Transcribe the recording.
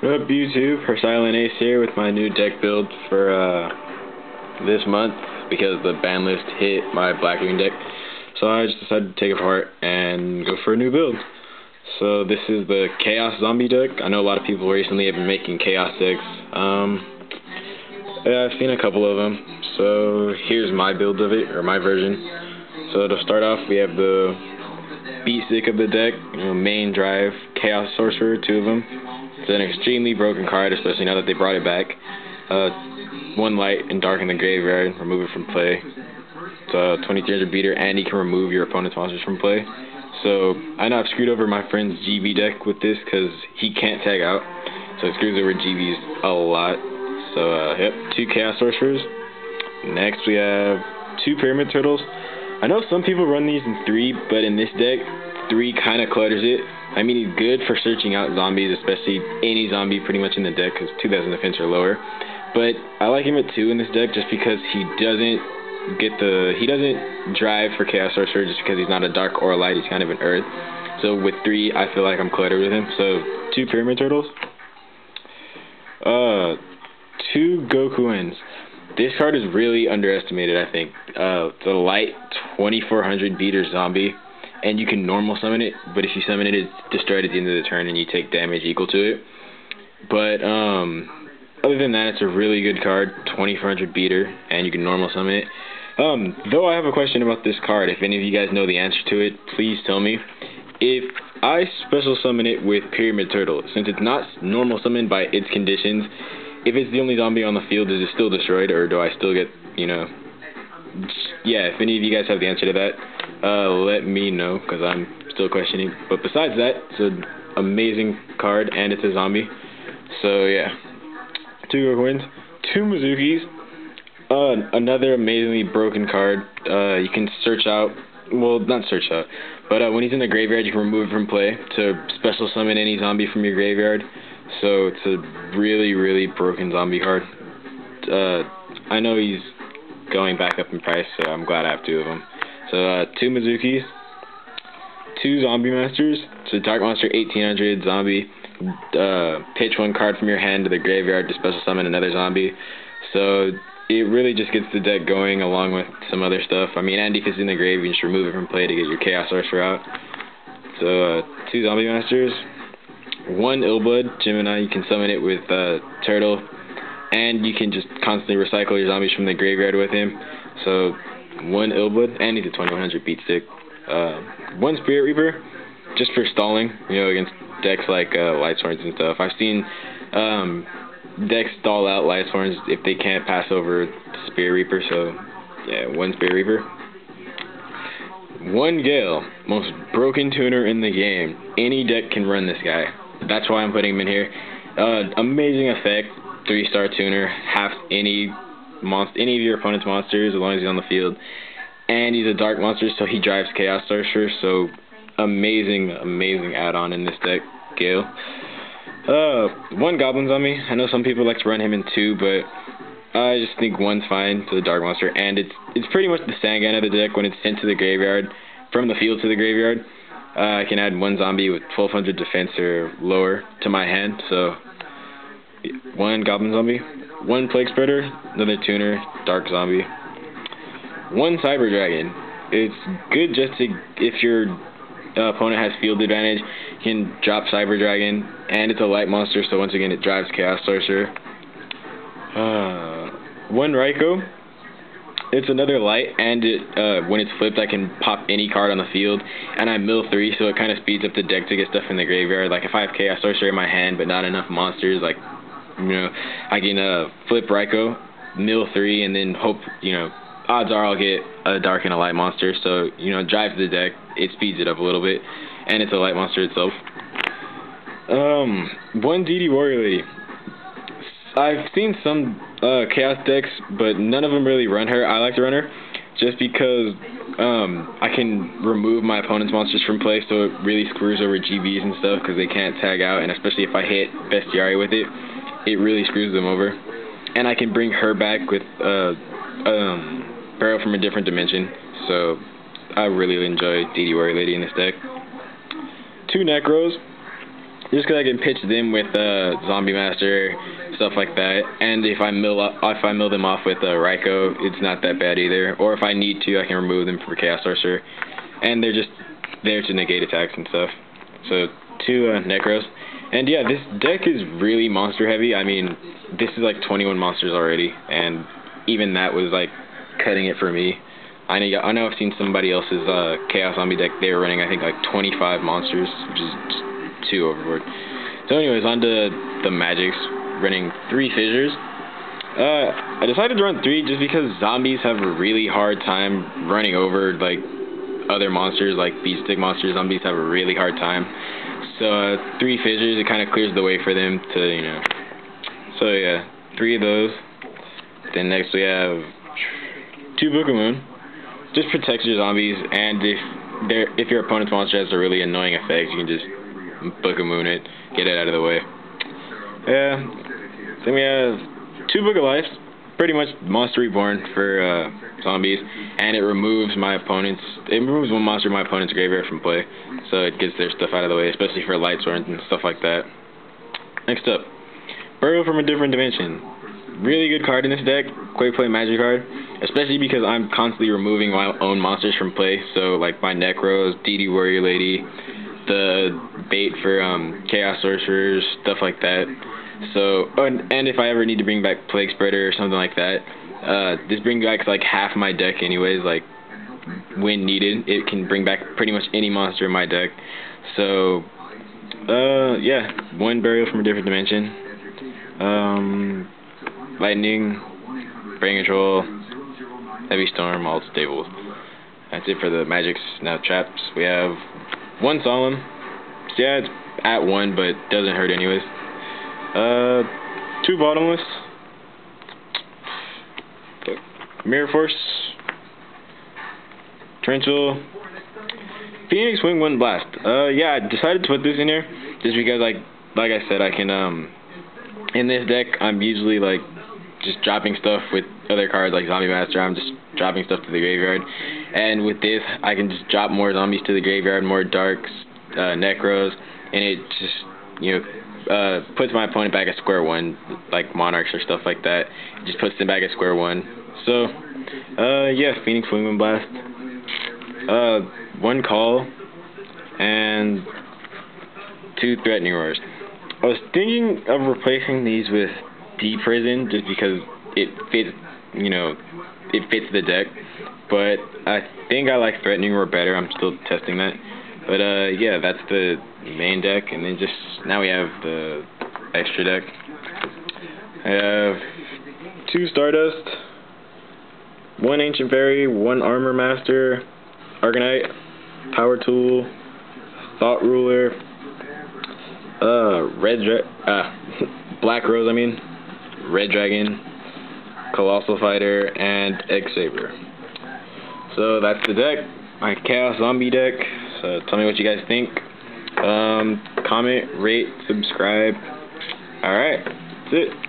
What up, YouTube? Her Silent Ace here with my new deck build for this month because the ban list hit my Blackwing deck. So I just decided to take it apart and go for a new build. So this is the Chaos Zombie deck. I know a lot of people recently have been making Chaos decks. Yeah, I've seen a couple of them. So here's my build of it, or my version. So to start off, we have the beat stick of the deck, main drive, Chaos Sorcerer, 2 of them. It's an extremely broken card, especially now that they brought it back. 1 light and darken the graveyard, remove it from play. It's a 2300 beater, and you can remove your opponent's monsters from play. So I know I've screwed over my friend's GB deck with this because he can't tag out, so it screws over GBs a lot. So yep, 2 Chaos Sorcerers. Next we have 2 Pyramid Turtles. I know some people run these in 3, but in this deck, 3 kind of clutters it. I mean, he's good for searching out zombies, especially any zombie pretty much in the deck, because 2000 defense or lower. But I like him at 2 in this deck just because he doesn't drive for Chaos Sorcerer just because he's not a dark or a light, he's kind of an earth. So with 3, I feel like I'm cluttered with him. So 2 Pyramid Turtles. 2 Gokuins. This card is really underestimated, I think. It's a light 2400 beater zombie, and you can normal summon it, but if you summon it, it's destroyed at the end of the turn and you take damage equal to it. But other than that, it's a really good card, 2400 beater, and you can normal summon it. Though I have a question about this card. If any of you guys know the answer to it, please tell me. If I special summon it with Pyramid Turtle, since it's not normal summoned by its conditions, if it's the only zombie on the field, is it still destroyed, or do I still get, yeah, if any of you guys have the answer to that, let me know, because I'm still questioning. But besides that, it's an amazing card, and it's a zombie. So, yeah. 2 Gokuins, 2 Mizukis, another amazingly broken card. You can search out, well, not search out, but when he's in the graveyard, you can remove it from play to special summon any zombie from your graveyard. So it's a really, really broken zombie card. I know he's going back up in price, so I'm glad I have 2 of them. So 2 Mizukis, 2 Zombie Masters. So Dark Monster 1800 zombie. Pitch 1 card from your hand to the graveyard to special summon another zombie. So it really just gets the deck going along with some other stuff. I mean, and if it's in the grave, you just remove it from play to get your Chaos Sorcerer out. So 2 Zombie Masters. 1 Illblood Gemini, you can summon it with Turtle, and you can just constantly recycle your zombies from the graveyard with him. So 1 Illblood, and he's a 2100 beat stick. 1 Spirit Reaper, just for stalling, against decks like Lightsworns and stuff. I've seen decks stall out Lightsworns if they can't pass over Spirit Reaper, so yeah, 1 Spirit Reaper. 1 Gale, most broken tuner in the game. Any deck can run this guy. That's why I'm putting him in here. Amazing effect, 3-star tuner, half any of your opponent's monsters as long as he's on the field. And he's a dark monster, so he drives Chaos Sorcerer, so amazing, amazing add-on in this deck, Gale. 1 Goblin Zombie. I know some people like to run him in 2, but I just think 1's fine to the dark monster, and it's pretty much the Sangan of the deck when it's sent to the graveyard, from the field to the graveyard. I can add 1 zombie with 1200 defense or lower to my hand, so 1 Goblin Zombie, 1 Plague Spreader, another tuner, dark zombie, 1 Cyber Dragon. It's good just to, if your opponent has field advantage, you can drop Cyber Dragon, and it's a light monster, so once again it drives Chaos Sorcerer. 1 Raikou. It's another light, and when it's flipped, I can pop any card on the field, and I mill 3, so it kind of speeds up the deck to get stuff in the graveyard. Like if I have Chaos Sorcerer in my hand, but not enough monsters, like I can flip Raikou, mill 3, and then hope odds are I'll get a dark and a light monster. So drive the deck, it speeds it up a little bit, and it's a light monster itself. 1 DD Warrior Lady. I've seen some Chaos decks, but none of them really run her. I like to run her just because I can remove my opponent's monsters from play, so it really screws over GBs and stuff because they can't tag out, and especially if I hit Bestiary with it, it really screws them over. And I can bring her back with Barrow from a different dimension, so I really enjoy DD Warrior Lady in this deck. 2 Necros. just because I can pitch them with Zombie Master, stuff like that. And if I mill them off with Raikou, it's not that bad either. Or if I need to, I can remove them for Chaos Sorcerer. And they're just there to negate attacks and stuff. So 2 Necros. And yeah, this deck is really monster heavy. I mean, this is like 21 monsters already, and even that was like cutting it for me. I know I've seen somebody else's Chaos Zombie deck. They were running, I think, like 25 monsters, which is just too overboard. So anyways, on to the Magics, running 3 Fissures. I decided to run 3 just because zombies have a really hard time running over like other monsters, like beast stick monsters. Zombies have a really hard time. So 3 Fissures, it kind of clears the way for them to, you know. So yeah, 3 of those. Then next we have 2 Book of Moon. Just protects your zombies, and if your opponent's monster has a really annoying effect, you can just Book of Moon it, get it out of the way. Yeah. Then we have 2 Book of Life. Pretty much Monster Reborn for zombies, and it removes one monster in my opponent's graveyard from play, so it gets their stuff out of the way, especially for Light Swords and stuff like that. Next up, Burial from a Different Dimension. Really good card in this deck, quick play magic card, especially because I'm constantly removing my own monsters from play, so like my Necros, DD Warrior Lady, the bait for Chaos Sorcerers, stuff like that. So, and if I ever need to bring back Plague Spreader or something like that, this brings back like half my deck anyways, like when needed. It can bring back pretty much any monster in my deck. So, yeah, 1 Burial from a Different Dimension. Lightning, Brain Control, Heavy Storm, all stables. That's it for the Magics. Now traps. We have 1 Solemn. Yeah, it's at 1, but doesn't hurt anyways. 2 Bottomless, Mirror Force, Torrential, Phoenix Wing 1 Blast. Yeah, I decided to put this in here just because, like I said, I can, in this deck, I'm usually, like, just dropping stuff with other cards like Zombie Master. I'm just dropping stuff to the graveyard. And with this, I can just drop more zombies to the graveyard, more Darks, Necros, and it just, you know, puts my opponent back at square one, like Monarchs or stuff like that. It just puts them back at square one. So, yeah, Phoenix Wing Blast. 1 Call, and 2 Threatening Roars. I was thinking of replacing these with Deep Prison just because it fits, you know, it fits the deck. But I think I like Threatening Roar better. I'm still testing that. But yeah, that's the main deck, and then just now we have the extra deck. I have 2 Stardust, 1 Ancient Fairy, 1 Armor Master, Arcanite, Power Tool, Thought Ruler, Black Rose, Red Dragon, Colossal Fighter, and X-Saber. So that's the deck, my Chaos Zombie deck. So tell me what you guys think. Comment, rate, subscribe. Alright, that's it.